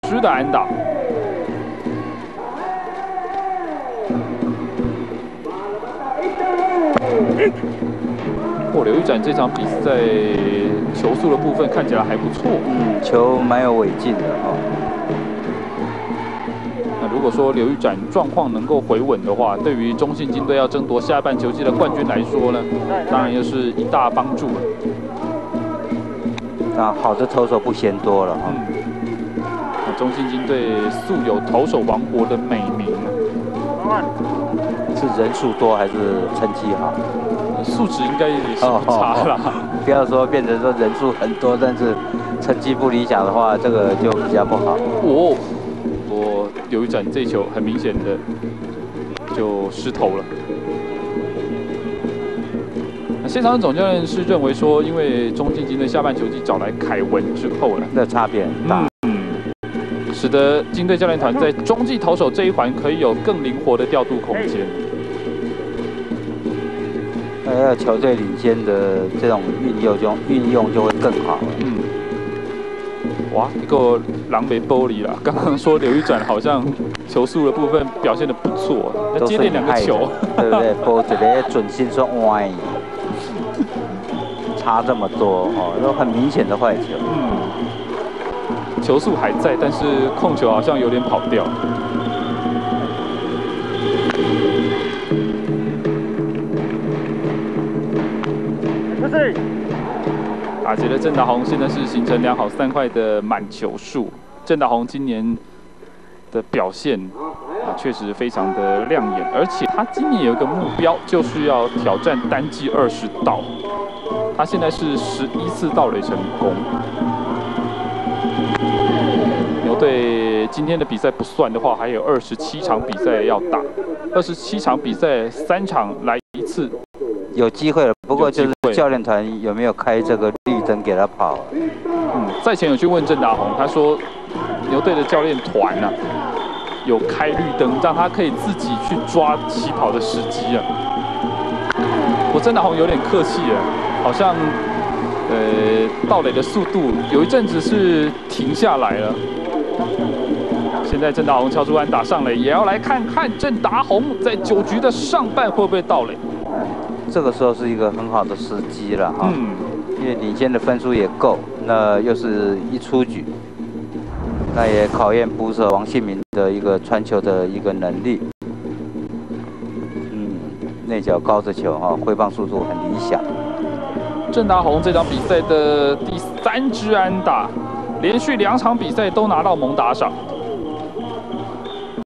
支的安打。刘玉展这场比赛球速的部分看起来还不错，球蛮有尾劲的哈。那如果说刘玉展状况能够回稳的话，对于中信金队要争夺下半球季的冠军来说呢，当然又是一大帮助了。那好的投手不嫌多了哈。那中信金队素有投手王国的美名，是人数多还是成绩好？素质应该也是不差啦。不要说变成说人数很多，但是成绩不理想的话，这个就比较不好。我刘玉展这一球很明显的就失投了。那现场总教练是认为说，因为中信金队下半球季找来凯文之后呢，那差别很大。使得金队教练团在中继投手这一环可以有更灵活的调度空间。要球队领先的这种运用就会更好。哇，一个狼狈玻璃啦！刚刚说刘玉展好像球速的部分表现得不错，要接连2个球，对不对？波一个准心说歪，差这么多哦，都很明显的坏球。球速还在，但是控球好像有点跑掉。打击的郑达宏现在是形成2好3坏的满球数。郑达宏今年的表现确实非常的亮眼，而且他今年有一个目标，就是要挑战单季20盗。他现在是11次盗垒成功。牛队今天的比赛不算的话，还有27场比赛要打，27场比赛3场来1次。有机会了，不过就是教练团有没有开这个绿灯给他跑？赛前有去问郑达宏，他说牛队的教练团啊，有开绿灯，让他可以自己去抓起跑的时机啊。我郑达宏有点客气了，好像盗垒的速度有一阵子是停下来了。现在郑达宏敲出安打上垒，也要来看看郑达宏在9局的上半会不会盗垒。这个时候是一个很好的时机了哈，因为领先的分数也够，那又是一出局，那也考验捕手王信明的一个传球的一个能力。内角高着球哈，挥棒速度很理想。郑达宏这场比赛的第3支安打，连续2场比赛都拿到猛打赏。